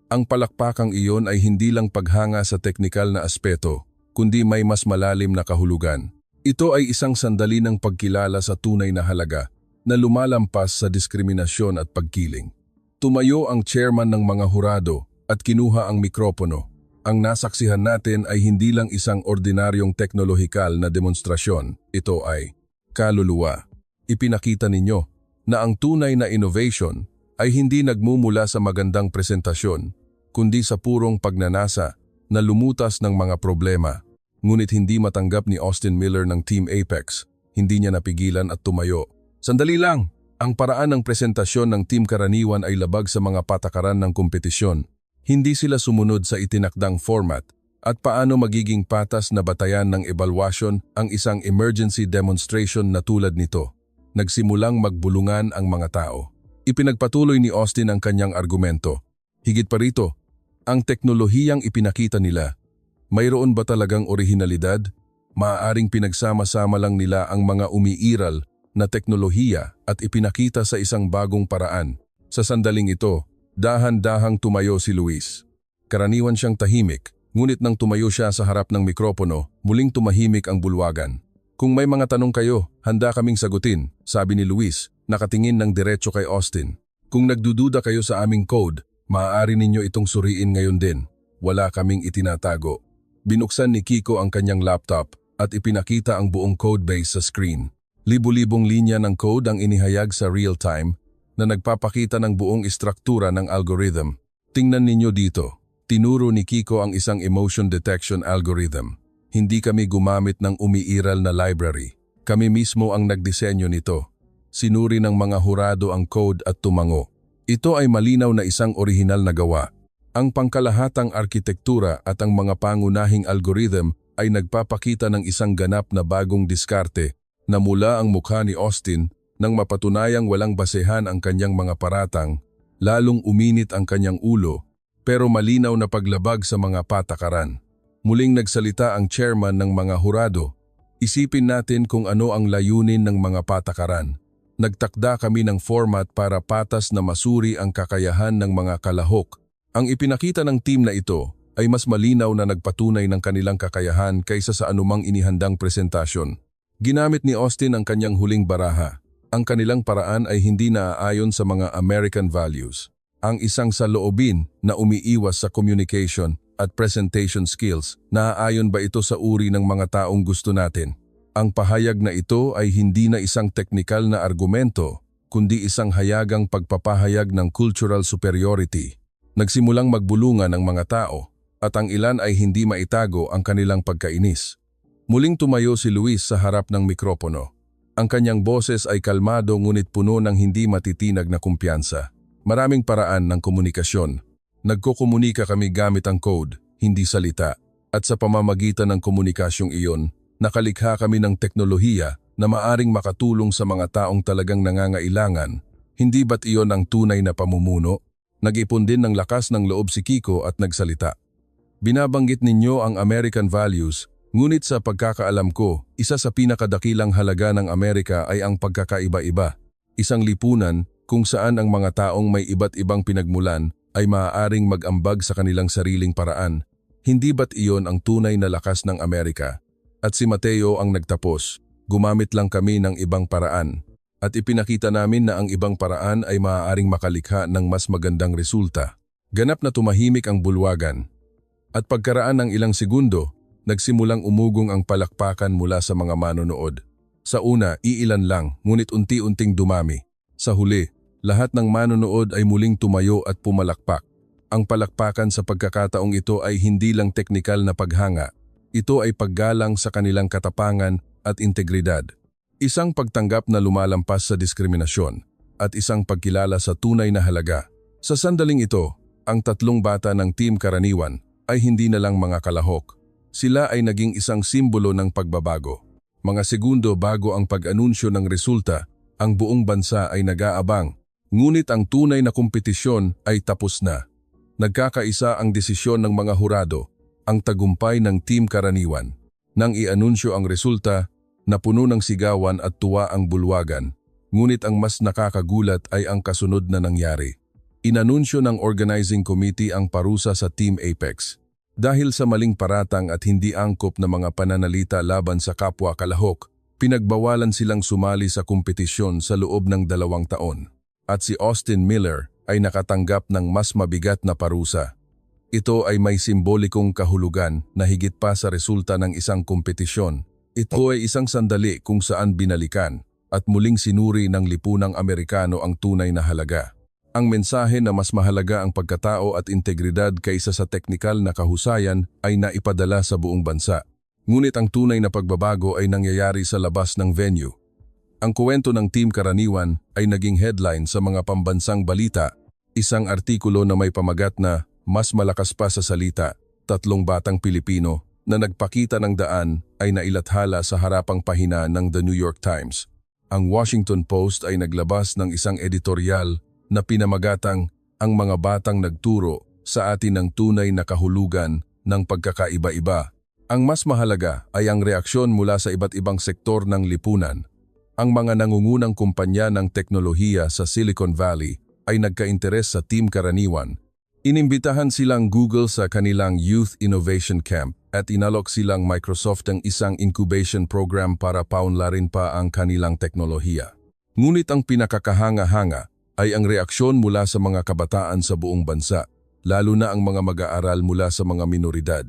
Ang palakpakang iyon ay hindi lang paghanga sa teknikal na aspeto, kundi may mas malalim na kahulugan. Ito ay isang sandali ng pagkilala sa tunay na halaga na lumalampas sa diskriminasyon at pagkiling. Tumayo ang chairman ng mga hurado at kinuha ang mikropono. Ang nasaksihan natin ay hindi lang isang ordinaryong teknolohikal na demonstrasyon. Ito ay kaluluwa. Ipinakita ninyo na ang tunay na innovation ay hindi nagmumula sa magandang presentasyon, kundi sa purong pagnanasa na lumutas ng mga problema. Ngunit hindi matanggap ni Austin Miller ng Team Apex. Hindi niya napigilan at tumayo. Sandali lang! Ang paraan ng presentasyon ng Team Karaniwan ay labag sa mga patakaran ng kompetisyon. Hindi sila sumunod sa itinakdang format at paano magiging patas na batayan ng ebalwasyon ang isang emergency demonstration na tulad nito. nagsimulang magbulungan ang mga tao. Ipinagpatuloy ni Austin ang kanyang argumento. Higit pa rito, ang teknolohiyang ipinakita nila, mayroon ba talagang orihinalidad? Maaaring pinagsama-sama lang nila ang mga umiiral na teknolohiya at ipinakita sa isang bagong paraan. Sa sandaling ito, dahan-dahang tumayo si Luis. Karaniwan siyang tahimik, ngunit nang tumayo siya sa harap ng mikropono, muling tumahimik ang bulwagan. Kung may mga tanong kayo, handa kaming sagutin, sabi ni Luis, nakatingin ng diretso kay Austin. Kung nagdududa kayo sa aming code, maaari ninyo itong suriin ngayon din. Wala kaming itinatago. Binuksan ni Kiko ang kanyang laptop at ipinakita ang buong codebase sa screen. Libu-libong linya ng code ang inihayag sa real-time na nagpapakita ng buong istruktura ng algorithm. Tingnan ninyo dito. Tinuro ni Kiko ang isang emotion detection algorithm. Hindi kami gumamit ng umiiral na library. Kami mismo ang nagdisenyo nito. Sinuri ng mga hurado ang code at tumango. Ito ay malinaw na isang orihinal na gawa. Ang pangkalahatang arkitektura at ang mga pangunahing algorithm ay nagpapakita ng isang ganap na bagong diskarte na mula ang mukha ni Austin nang mapatunayang walang basehan ang kanyang mga paratang, lalong uminit ang kanyang ulo, pero malinaw na paglabag sa mga patakaran. Muling nagsalita ang chairman ng mga hurado. Isipin natin kung ano ang layunin ng mga patakaran. Nagtakda kami ng format para patas na masuri ang kakayahan ng mga kalahok. Ang ipinakita ng team na ito ay mas malinaw na nagpatunay ng kanilang kakayahan kaysa sa anumang inihandang presentasyon. Ginamit ni Austin ang kanyang huling baraha. Ang kanilang paraan ay hindi naaayon sa mga American values. Ang isang saloobin na umiiwas sa communication at presentation skills, naaayon ba ito sa uri ng mga taong gusto natin? Ang pahayag na ito ay hindi na isang teknikal na argumento, kundi isang hayagang pagpapahayag ng cultural superiority. Nagsimulang magbulungan ang mga tao at ang ilan ay hindi maitago ang kanilang pagkainis. Muling tumayo si Luis sa harap ng mikropono. Ang kanyang boses ay kalmado ngunit puno ng hindi matitinag na kumpiyansa. Maraming paraan ng komunikasyon. Nagkokomunika kami gamit ang code, hindi salita. At sa pamamagitan ng komunikasyong iyon, nakalikha kami ng teknolohiya na maaring makatulong sa mga taong talagang nangangailangan. Hindi ba't iyon ang tunay na pamumuno? Nag-ipon din ng lakas ng loob si Kiko at nagsalita. Binabanggit ninyo ang American values, ngunit sa pagkakaalam ko, isa sa pinakadakilang halaga ng Amerika ay ang pagkakaiba-iba. Isang lipunan kung saan ang mga taong may iba't ibang pinagmulan ay maaaring mag-ambag sa kanilang sariling paraan. Hindi ba't iyon ang tunay na lakas ng Amerika? At si Mateo ang nagtapos, gumamit lang kami ng ibang paraan. At ipinakita namin na ang ibang paraan ay maaaring makalikha ng mas magandang resulta. Ganap na tumahimik ang bulwagan. At pagkaraan ng ilang segundo, nagsimulang umugong ang palakpakan mula sa mga manonood. Sa una, iilan lang, ngunit unti-unting dumami. Sa huli, lahat ng manonood ay muling tumayo at pumalakpak. Ang palakpakan sa pagkakataong ito ay hindi lang teknikal na paghanga. Ito ay paggalang sa kanilang katapangan at integridad. Isang pagtanggap na lumalampas sa diskriminasyon at isang pagkilala sa tunay na halaga. Sa sandaling ito, ang tatlong bata ng Team Karaniwan ay hindi na lang mga kalahok. Sila ay naging isang simbolo ng pagbabago. Mga segundo bago ang pag-anunsyo ng resulta, ang buong bansa ay nag-aabang. Ngunit ang tunay na kompetisyon ay tapos na. Nagkakaisa ang desisyon ng mga hurado, ang tagumpay ng Team Karaniwan. Nang i-anunsyo ang resulta, napuno ng sigawan at tuwa ang bulwagan, ngunit ang mas nakakagulat ay ang kasunod na nangyari. Inanunsyo ng organizing committee ang parusa sa Team Apex. Dahil sa maling paratang at hindi angkop na mga pananalita laban sa kapwa kalahok, pinagbawalan silang sumali sa kompetisyon sa loob ng 2 taon. At si Austin Miller ay nakatanggap ng mas mabigat na parusa. Ito ay may simbolikong kahulugan na higit pa sa resulta ng isang kompetisyon. Ito ay isang sandali kung saan binalikan at muling sinuri ng lipunang Amerikano ang tunay na halaga. Ang mensahe na mas mahalaga ang pagkatao at integridad kaysa sa teknikal na kahusayan ay naipadala sa buong bansa. Ngunit ang tunay na pagbabago ay nangyayari sa labas ng venue. Ang kwento ng Team Karaniwan ay naging headline sa mga pambansang balita, isang artikulo na may pamagat na mas malakas pa sa salita, 3 batang Pilipino na nagpakita ng daan ay nailathala sa harapang pahina ng The New York Times. ang Washington Post ay naglabas ng isang editorial na pinamagatang "Ang mga batang nagturo sa atin ng tunay na kahulugan ng pagkakaiba-iba." Ang mas mahalaga ay ang reaksyon mula sa iba't ibang sektor ng lipunan. Ang mga nangungunang kumpanya ng teknolohiya sa Silicon Valley ay nagka-interes sa Team Karaniwan. Inimbitahan silang Google sa kanilang Youth Innovation Camp at inalok silang Microsoft ng isang incubation program para paunlarin pa ang kanilang teknolohiya. Ngunit ang pinakakahanga-hanga ay ang reaksyon mula sa mga kabataan sa buong bansa, lalo na ang mga mag-aaral mula sa mga minoridad.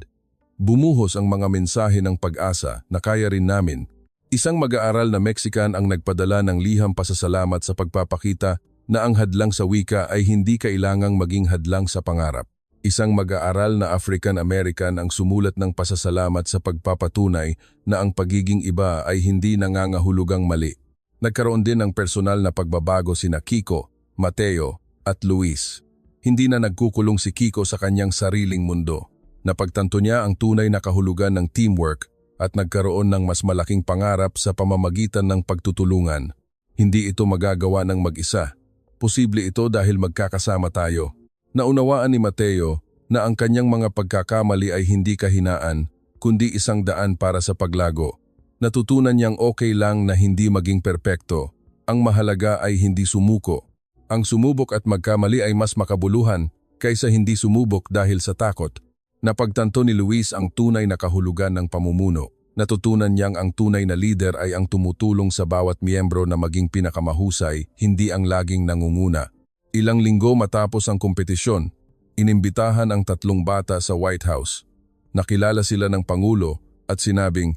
Bumuhos ang mga mensahe ng pag-asa na kaya rin namin. Isang mag-aaral na Mexican ang nagpadala ng liham pasasalamat sa pagpapakita na ang hadlang sa wika ay hindi kailangang maging hadlang sa pangarap. Isang mag-aaral na African-American ang sumulat ng pasasalamat sa pagpapatunay na ang pagiging iba ay hindi nangangahulugang mali. Nagkaroon din ng personal na pagbabago sina Kiko, Mateo at Luis. Hindi na nagkukulong si Kiko sa kanyang sariling mundo. Napagtanto niya ang tunay na kahulugan ng teamwork at nagkaroon ng mas malaking pangarap sa pamamagitan ng pagtutulungan. Hindi ito magagawa ng mag-isa. Posible ito dahil magkakasama tayo. Naunawaan ni Mateo na ang kanyang mga pagkakamali ay hindi kahinaan, kundi isang daan para sa paglago. Natutunan niyang okay lang na hindi maging perpekto. Ang mahalaga ay hindi sumuko. Ang sumubok at magkamali ay mas makabuluhan kaysa hindi sumubok dahil sa takot. Napagtanto ni Luis ang tunay na kahulugan ng pamumuno. Natutunan niyang ang tunay na leader ay ang tumutulong sa bawat miyembro na maging pinakamahusay, hindi ang laging nangunguna. Ilang linggo matapos ang kompetisyon, inimbitahan ang 3 bata sa White House. Nakilala sila ng Pangulo at sinabing,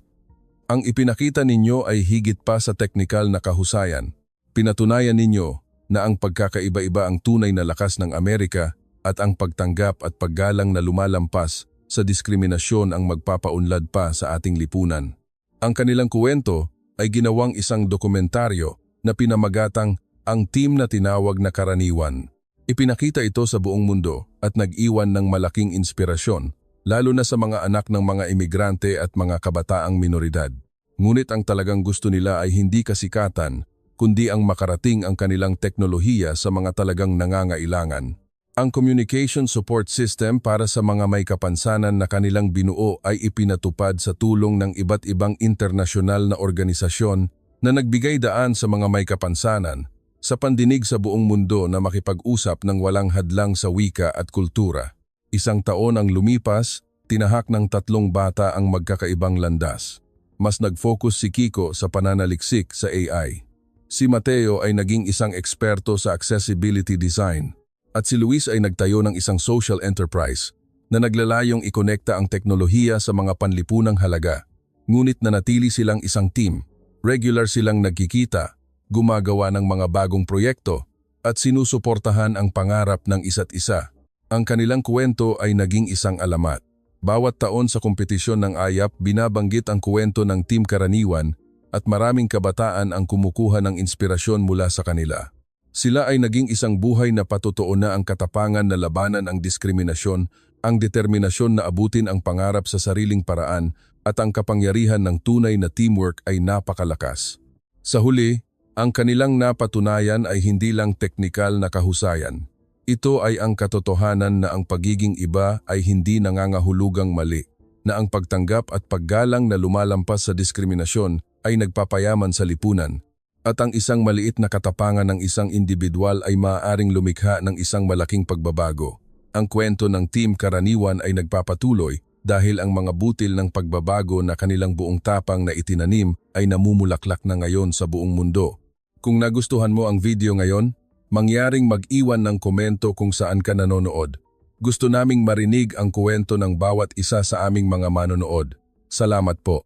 "Ang ipinakita ninyo ay higit pa sa teknikal na kahusayan. Pinatunayan ninyo na ang pagkakaiba-iba ang tunay na lakas ng Amerika at ang pagtanggap at paggalang na lumalampas sa diskriminasyon ang magpapaunlad pa sa ating lipunan." Ang kanilang kuwento ay ginawang isang dokumentaryo na pinamagatang "Ang Team na Tinawag na Karaniwan." Ipinakita ito sa buong mundo at nag-iwan ng malaking inspirasyon, lalo na sa mga anak ng mga imigrante at mga kabataang minoridad. Ngunit ang talagang gusto nila ay hindi kasikatan, kundi ang makarating ang kanilang teknolohiya sa mga talagang nangangailangan. Ang communication support system para sa mga may kapansanan na kanilang binuo ay ipinatupad sa tulong ng iba't ibang internasyonal na organisasyon na nagbigay daan sa mga may kapansanan sa pandinig sa buong mundo na makipag-usap ng walang hadlang sa wika at kultura. 1 taon ang lumipas, tinahak ng 3 bata ang magkakaibang landas. Mas nag-focus si Kiko sa pananaliksik sa AI. Si Mateo ay naging isang eksperto sa accessibility design. At si Luis ay nagtayo ng isang social enterprise na naglalayong ikonekta ang teknolohiya sa mga panlipunang halaga. Ngunit nanatili silang isang team. Regular silang nagkikita, gumagawa ng mga bagong proyekto, at sinusuportahan ang pangarap ng isa't isa. Ang kanilang kwento ay naging isang alamat. Bawat taon sa kompetisyon ng AYAP binabanggit ang kwento ng Team Karaniwan at maraming kabataan ang kumukuha ng inspirasyon mula sa kanila. Sila ay naging isang buhay na patotoo na ang katapangan na labanan ang diskriminasyon, ang determinasyon na abutin ang pangarap sa sariling paraan, at ang kapangyarihan ng tunay na teamwork ay napakalakas. Sa huli, ang kanilang napatunayan ay hindi lang teknikal na kahusayan. Ito ay ang katotohanan na ang pagiging iba ay hindi nangangahulugang mali, na ang pagtanggap at paggalang na lumalampas sa diskriminasyon ay nagpapayaman sa lipunan. At ang isang maliit na katapangan ng isang individual ay maaaring lumikha ng isang malaking pagbabago. Ang kwento ng Team Karaniwan ay nagpapatuloy dahil ang mga butil ng pagbabago na kanilang buong tapang na itinanim ay namumulaklak na ngayon sa buong mundo. Kung nagustuhan mo ang video ngayon, mangyaring mag-iwan ng komento kung saan ka nanonood. Gusto naming marinig ang kwento ng bawat isa sa aming mga manonood. Salamat po.